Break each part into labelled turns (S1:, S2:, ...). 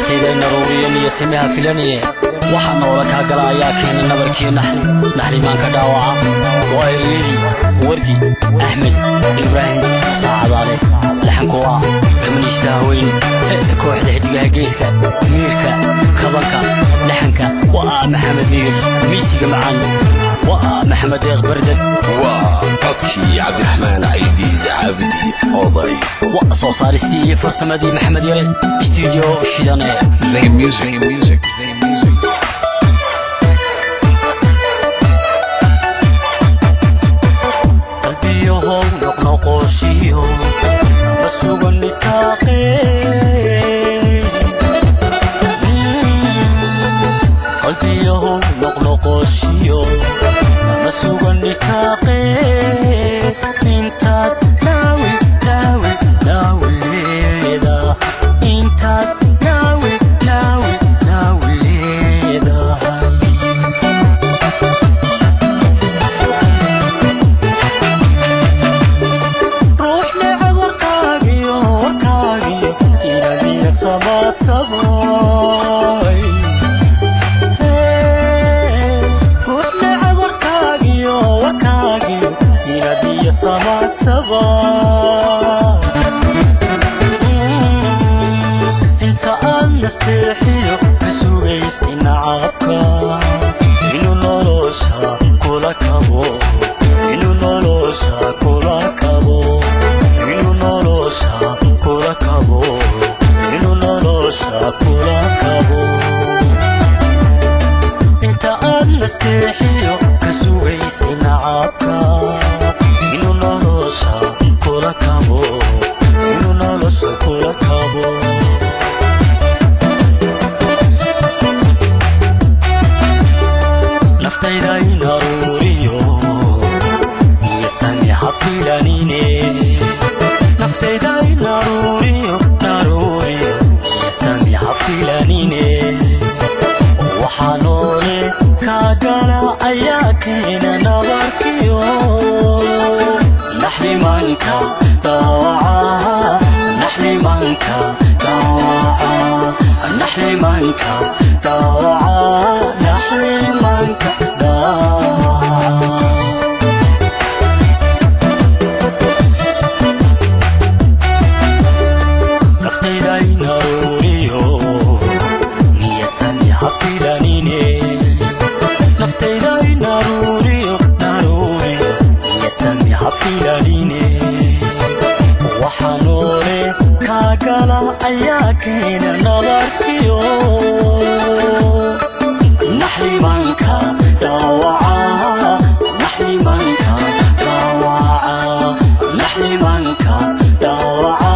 S1: naftayda naruuriyan iyo timaha filanaya waxaan noola ka galaayaa keenay nabarkii naxli maan ka dhaawaca waa eryadi wardi axmed ibraahim saacadaale laxanku waa kamaniishda haween kooxda xidigaha geeska miirka kabanka laxanka waa maxamed miir miisiga macaan waa maxamed deeq bardad
S2: waa codkii cabdiraxmaan caydiid caabidi oday
S1: waa soo saaristii iyo farsamadii maxamed yare studio shidane
S2: Zayn Music
S1: qalbiyahow noqnoqooshiyo masugan nitaaqee qalbiyahow noqnoqooshiyo masugan nitaaqee intaad naawleeda intaad naawleedahay ruux necab warkaagiyo inadiya sabaataboy ruux necab warkaagiyo inadiya sabaataboy inta aan nasteexiyo ka sugaysi nacabka inuu nolosha kula kabo inuu nolosha kula kabo inuu nolosha kula kabo inuu nolosha kula kabo inta aan nasteexiyo ka sugaysi nacabka inuu nolosha kula kabo inuu nolosha kula kabo naftayda inaruuriyo niyadsaami hafilanine naftayda inaruuriyo niyadsaami hafilanine waxaa noole kaa gala ayaa keena nabarkiyo naxlimanka dhaawaca naxlimanka dhaawaca naxlimanka dhaawaca naxlimanka dhaawaca naftayda inaruuriyo niyadsaami hafilanine naftayda inaruuriyo niyadsaami hafilanine waxaa noole kaa gala ayaa keena nabarkiyo naxlimanka dhaawaca naxlimanka dhaawaca naxlimanka dhaawaca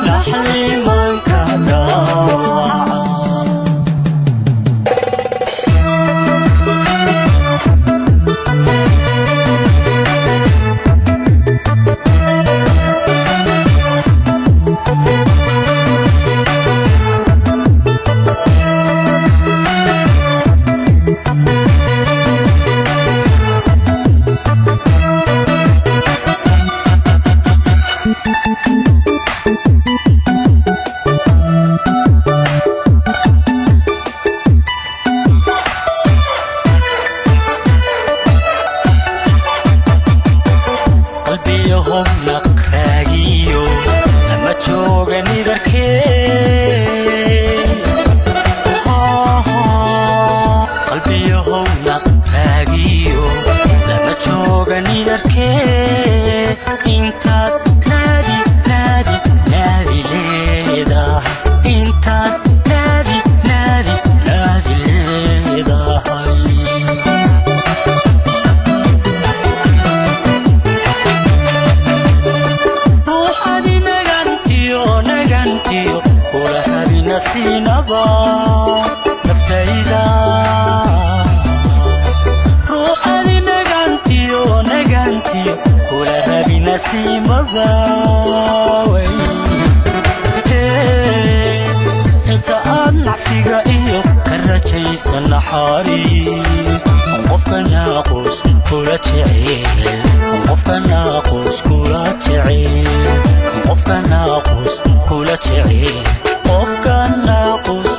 S1: naxlimanka dhaawaca qalbiyahow naqraagiyo lama jooga nidarkee qalbiyahow naqraagiyo lama jooga nidarkee intaad naadi leedahay intaad naadi leedahay kula habina siinaba naftayda ruuxadi nagantiyo kula habina siimaba way inta aad nacfiga iyo ka rajaysa naxariis qofka naaqus kula jecel qofka naaqus kula jecel qofka naaqus kula jecel qofka naaqus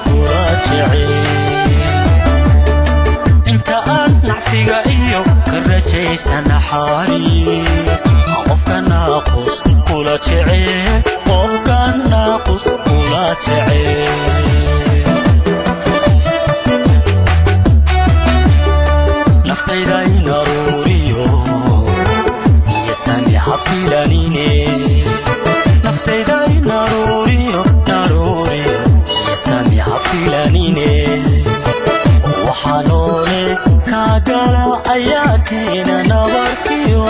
S1: هيسان حالي قفك ناقص كل تعيب قفك ناقص كل تعيب نفتيدا ناروريو يتسامي حفلانيني نفتيدا ناروريو ناروريو يتسامي حفلانيني وحنوني كاغالا اياكينا نباركيو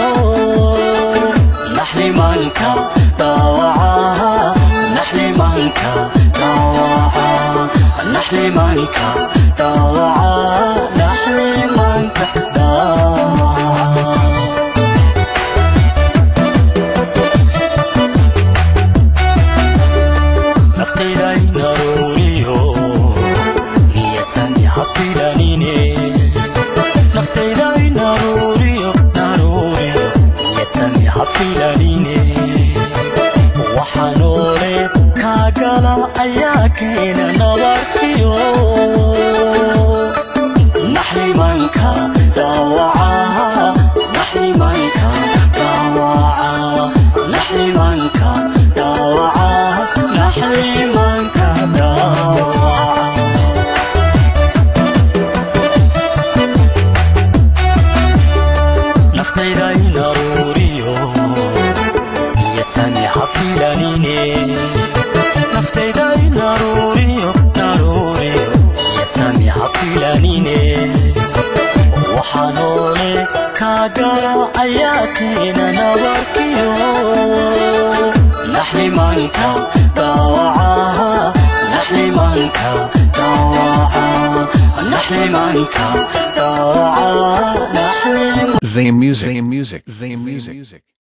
S1: نحلي مانكا داوعا نحلي مانكا داوعا نحلي مانكا داوعا نحلي مانكا داوعا نفتيداي ناروريو نيتاني حفلانيني نفتيداي ناروريو ناروريو نيتاني حفلانيني وحنوري كاغالا اياكينا نباركيو نحلي مانكا داوعا نحلي مانكا داوعا نحلي مانكا داوعا نحلي مانكا داوعا نفتيداي ناروريو يتسامي حفلانيني نفتيداي ناروريو ناروريو يتسامي حفلانيني وحنوني كاغالا اياكينا نباركيو نحلي مانكا داوعا نحلي مانكا داوعا نحلي مانكا داوعا نحلي
S2: Zay Music.